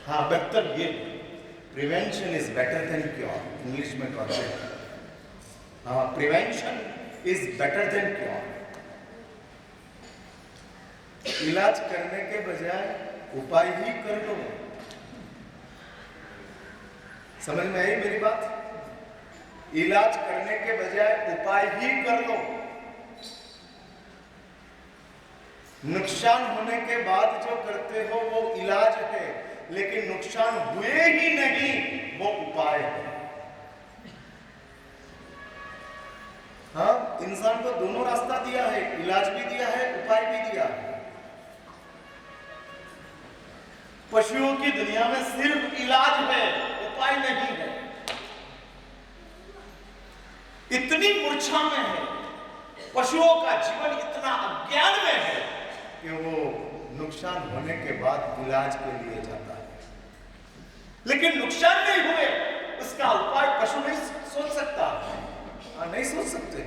हाँ, बेहतर ये prevention is better than cure, English में कहते हैं। हाँ, prevention is better than cure. इलाज करने के बजाय उपाय ही कर लो। समझ में आई मेरी बात? इलाज करने के बजाय उपाय ही कर लो। नुकसान होने के बाद जो करते हो वो इलाज है, लेकिन नुकसान हुए ही नहीं वो उपाय है। हाँ, इंसान को दोनों रास्ता दिया है, इलाज भी दिया है, उपाय भी दिया है। पशुओं की दुनिया में सिर्फ इलाज है, उपाय नहीं है। इतनी मूर्छा में है, पशुओं का जीवन इतना अज्ञान में है कि वो नुकसान होने के बाद इलाज के लिए जाता है, लेकिन नुकसान नहीं हुए उसका उपाय पशु नहीं सोच सकता। नहीं सोच सकते,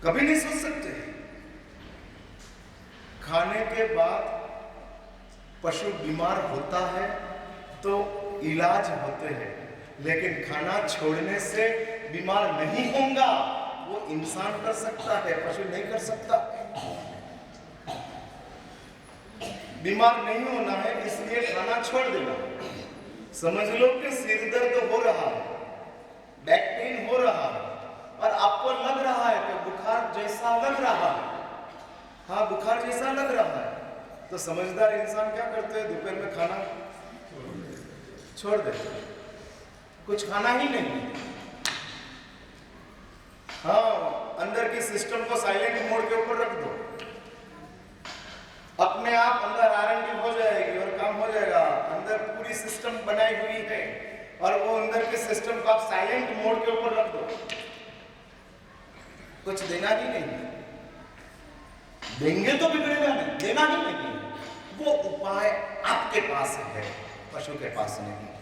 कभी नहीं सोच सकते। खाने के बाद पशु बीमार होता है तो इलाज होते हैं, लेकिन खाना छोड़ने से बीमार नहीं होगा वो इंसान कर सकता है, पशु नहीं कर सकता। बीमार नहीं होना है इसलिए खाना छोड़ देना। समझ लो कि सिर दर्द हो रहा है, बैक पेन हो रहा है और आपको लग रहा है कि बुखार जैसा लग रहा है। हाँ, बुखार जैसा लग रहा है तो समझदार इंसान क्या करते हैं? दोपहर में खाना छोड़ देते हैं, कुछ खाना ही नहीं। हाँ, अंदर की सिस्टम को साइलेंट मोड के ऊपर रख दो, अपने आप अंदर आरएनडी हो जाएगी और काम हो जाएगा। अंदर पूरी सिस्टम बनाई हुई है और वो अंदर के सिस्टम को आप साइलेंट मोड के ऊपर रख दो, कुछ देना ही नहीं। देंगे तो बिगड़ेगा नहीं, देना ही नहीं। वो उपाय आपके पास है, पशु के पास नहीं है।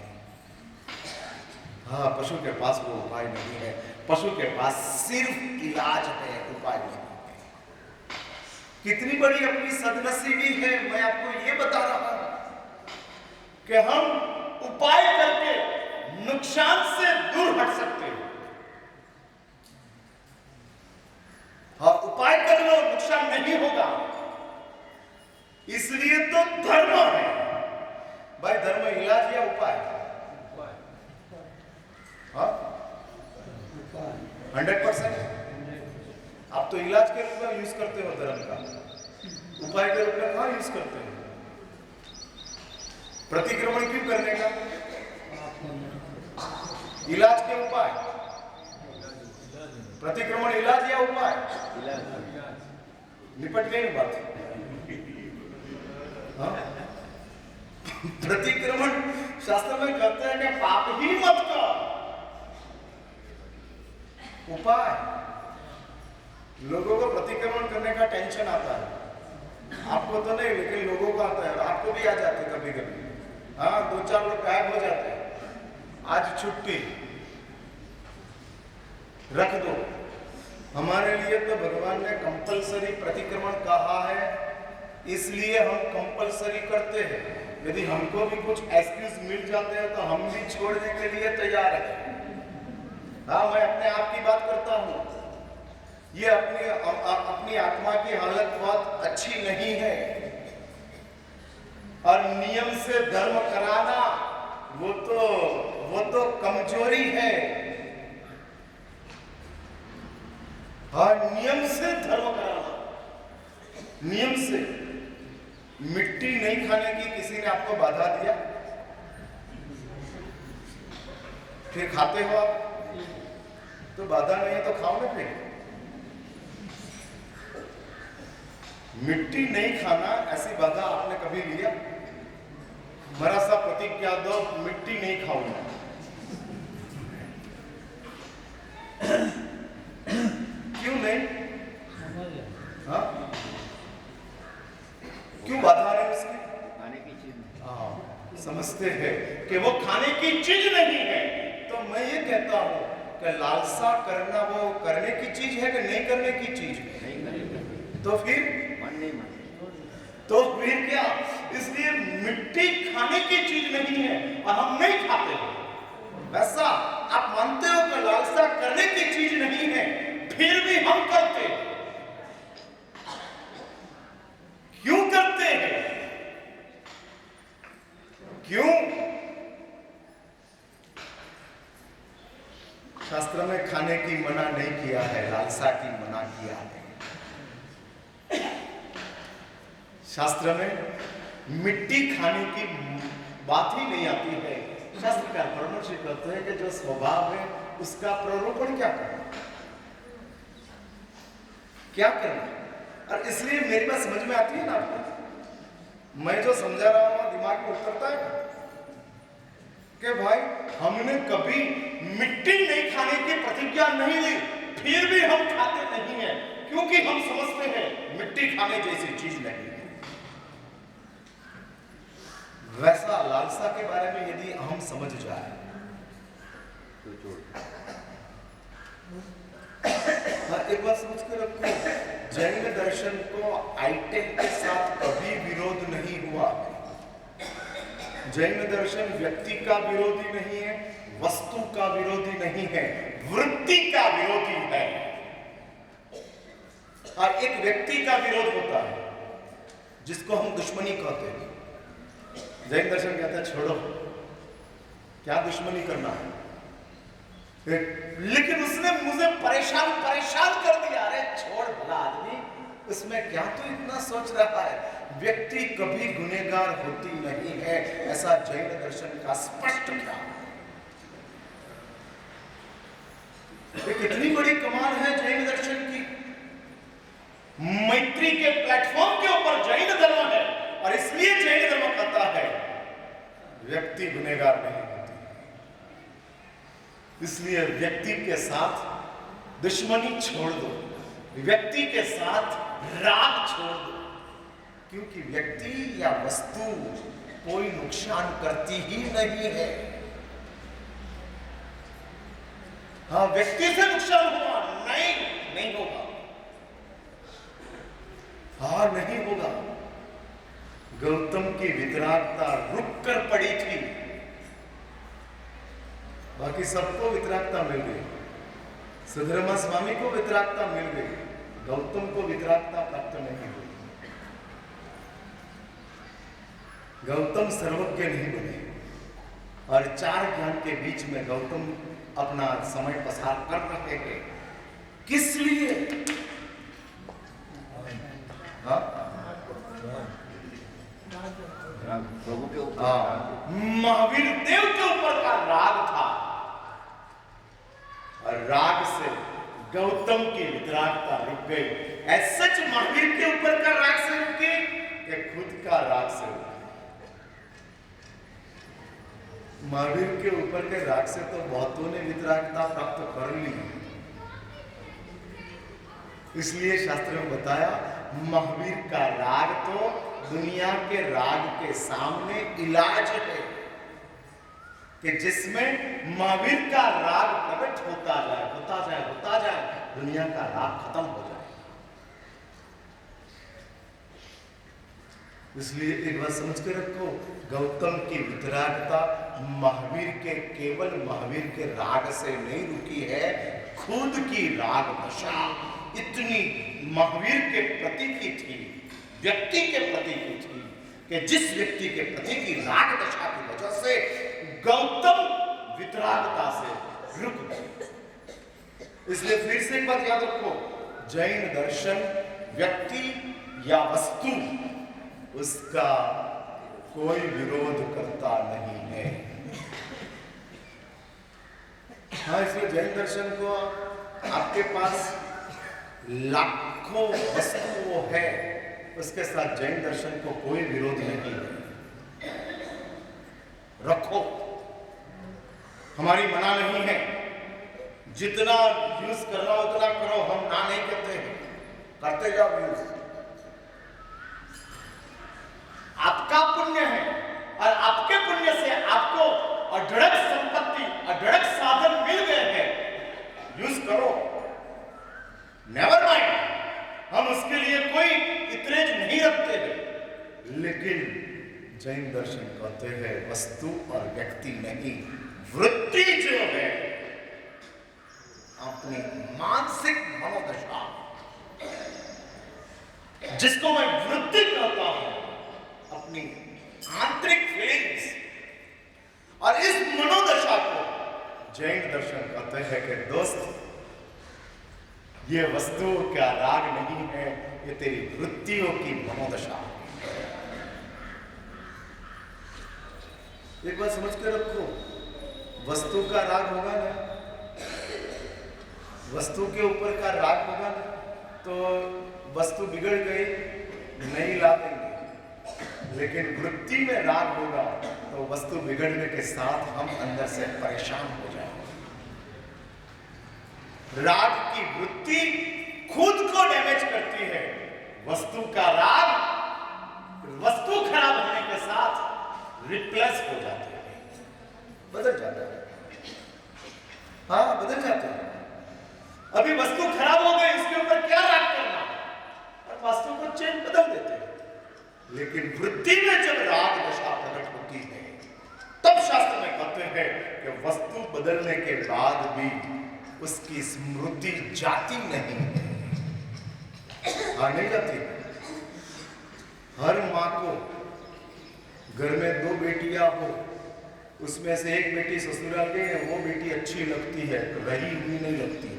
हाँ, पशु के पास वो उपाय नहीं है, पशु के पास सिर्फ इलाज है, उपाय नहीं है। कितनी बड़ी अपनी सदनसीबी है, मैं आपको ये बता रहा हूं कि हम उपाय करके नुकसान से दूर हट सकते हैं। हाँ, उपाय कर लो, नुकसान नहीं होगा। इसलिए तो धर्म है भाई। धर्म इलाज या उपाय? हाँ, 100%। आप तो इलाज के रूप में यूज करते हो धर्म का, उपाय के रूप में कहाँ यूज करते हो? प्रतिक्रमण क्यों करने का? इलाज के उपाय। प्रतिक्रमण इलाज या उपाय? निपट गई बात। हाँ? प्रतिक्रमण शास्त्र में कहते हैं कि पाप ही मत कर। उपाय, लोगों को प्रतिक्रमण करने का टेंशन आता है, आपको तो नहीं लेकिन लोगों को आता है, आपको भी आ जाते हैं कभी कभी। हाँ, 2-4 लोग गायब हो जाते हैं, आज छुट्टी रख दो। हमारे लिए तो भगवान ने कंपलसरी प्रतिक्रमण कहा है, इसलिए हम कंपलसरी करते हैं। यदि हमको भी कुछ एक्सक्यूज मिल जाते हैं तो हम भी छोड़ने के लिए तैयार हैं। हाँ, मैं अपने आप की बात करता हूँ। ये अपनी आत्मा की हालत बहुत अच्छी नहीं है और नियम से धर्म कराना वो तो कमजोरी है। हाँ, नियम से धर्म कराना, नियम से। मिट्टी नहीं खाने की किसी ने आपको बाधा दिया, फिर खाते हो आप? तो बाधा नहीं है तो खाओ ना फिर। मिट्टी नहीं खाना ऐसी बाधा आपने कभी लिया? मरा सा प्रतिज्ञा दो, मिट्टी नहीं खाऊंगा। क्यों नहीं? हाँ, क्यों बाधा नहीं उसकी? खाने की चीज। हाँ, समझते हैं कि वो खाने की चीज नहीं है। तो मैं ये कहता हूं कि लालसा करना वो करने की चीज है कि नहीं करने की चीज है? नहीं करने की। तो फिर मन नहीं माने। तो फिर क्या? इसलिए मिट्टी खाने की चीज नहीं है और हम नहीं खाते हैं, वैसा आप मानते हो कि लालसा करने की चीज नहीं है, फिर भी हम करते हैं। क्यों करते हैं? क्यों? शास्त्र में खाने की मना नहीं किया है, लालसा की मना किया है। शास्त्र में मिट्टी खाने की बात ही नहीं आती है। शास्त्रकार परामर्श करते हैं कि जो स्वभाव है उसका प्रलोभन क्या करना, क्या करना। और इसलिए मेरी बात समझ में आती है ना आपको, मैं जो समझा रहा हूं दिमाग में उतरता है कि भाई हमने कभी मिट्टी नहीं खाने की प्रतिज्ञा नहीं ली, फिर भी हम खाते नहीं हैं, क्योंकि हम समझते हैं मिट्टी खाने जैसी चीज नहीं है। वैसा लालसा के बारे में यदि हम समझ जाए तो एक बात समझ के रखो, जैन दर्शन को आइटम के साथ कभी विरोध नहीं हुआ। जैन दर्शन व्यक्ति का विरोधी नहीं है, वस्तु का विरोधी नहीं है, वृत्ति का विरोधी है। और एक व्यक्ति का विरोध होता है जिसको हम दुश्मनी कहते हैं। जैन दर्शन कहता है छोड़ो, क्या दुश्मनी करना है, लेकिन उसने मुझे परेशान कर दिया। अरे छोड़ भला आदमी, उसमें क्या तू इतना सोच रहा है, व्यक्ति कभी गुनहगार होती नहीं है, ऐसा जैन दर्शन का स्पष्ट क्या। ये कितनी बड़ी कमाल है जैन दर्शन की। मैत्री के प्लेटफॉर्म के ऊपर जैन धर्म है, और इसलिए जैन धर्म कहता है व्यक्ति गुनहगार नहीं होती, इसलिए व्यक्ति के साथ दुश्मनी छोड़ दो, व्यक्ति के साथ राग छोड़ दो, क्योंकि व्यक्ति या वस्तु कोई नुकसान करती ही नहीं है। हाँ, व्यक्ति से नुकसान हुआ नहीं होगा, हाँ नहीं होगा। गौतम की वितरागता रुक कर पड़ी थी, बाकी सबको वितरागता मिल गई। सुधर्मा स्वामी को वितरागता मिल गई, गौतम को वितरागता प्राप्त नहीं हुई। गौतम सर्वज्ञ नहीं बने, और चार ज्ञान के बीच में गौतम अपना समय पसार कर रहे हैं। किस लिए? हाँ? प्रभु के ऊपर, महावीर देव के ऊपर का राग था, और राग से गौतम की वितरागता रुक गई। सच महावीर के ऊपर का राग से रुके कि खुद का राग से रुके? महावीर के ऊपर के राग से तो बहुतों ने वितरागता प्राप्त कर ली, इसलिए शास्त्र में बताया महावीर का राग तो दुनिया के राग के सामने इलाज है, कि जिसमें महावीर का राग प्रकट होता जाए, दुनिया का राग खत्म हो जाए। इसलिए एक बात समझ के रखो, गौतम की वितरागता केवल महावीर के राग से नहीं रुकी है, खुद की राग दशा इतनी महावीर के प्रति की थी, व्यक्ति के प्रति की थी, कि जिस व्यक्ति के प्रति की राग दशा की वजह से गौतम वितरागता से रुक गए। इसलिए फिर से एक बात याद रखो, जैन दर्शन व्यक्ति या वस्तु उसका कोई विरोध करता नहीं है। हाँ, इसलिए जैन दर्शन को आपके पास लाखों वस्तुओं है, उसके साथ जैन दर्शन को कोई विरोध नहीं है। रखो, हमारी मना नहीं है, जितना यूज करना उतना करो, हम ना नहीं करते हैं, करते जाओ यूज। आपका पुण्य है, और आपके पुण्य से आपको अढळक संपत्ति, अढळक साधन मिल गए हैं, यूज करो, नेवर माइंड, हम उसके लिए कोई इतरेज नहीं रखते हैं। लेकिन जैन दर्शन कहते हैं वस्तु और व्यक्ति नहीं, वृत्ति जो है अपनी मानसिक मनोदशा, जिसको मैं वृत्ति कहता हूं, अपनी आंतरिक फीलिंग्स, और इस मनोदशा को जैन दर्शन कहते हैं कि दोस्त ये वस्तुओं का राग नहीं है, ये तेरी वृत्तियों की मनोदशा है। एक बात समझ के रखो, वस्तु का राग होगा ना, वस्तु के ऊपर का राग होगा ना, तो वस्तु बिगड़ गई नहीं ला देंगे, लेकिन वृत्ति में राग होगा तो वस्तु बिगड़ने के साथ हम अंदर से परेशान हो जाएंगे। राग की वृत्ति खुद को डैमेज करती है, वस्तु का राग वस्तु खराब होने के साथ रिप्लेस हो जाते हैं, बदल जाता है। हाँ, बदल जाते हैं। अभी वस्तु खराब हो गई, इसके ऊपर क्या राग करना, और वस्तु को चेंज बदल देते हैं। लेकिन वृत्ति में जब राग दशा प्रकट होती है, तब शास्त्र में कहते हैं कि वस्तु बदलने के बाद भी उसकी स्मृति जाती नहीं है। नहीं जाती। हर माँ को घर में 2 बेटियां हो, उसमें से एक बेटी ससुराल गई है, वो बेटी अच्छी लगती है, रही हुई नहीं लगती है,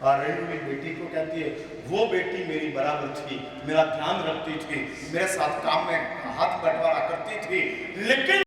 और रही हुई बेटी को कहती है वो बेटी मेरी बराबर थी, मेरा ध्यान रखती थी, मेरे साथ काम में हाथ बंटवारा करती थी, लेकिन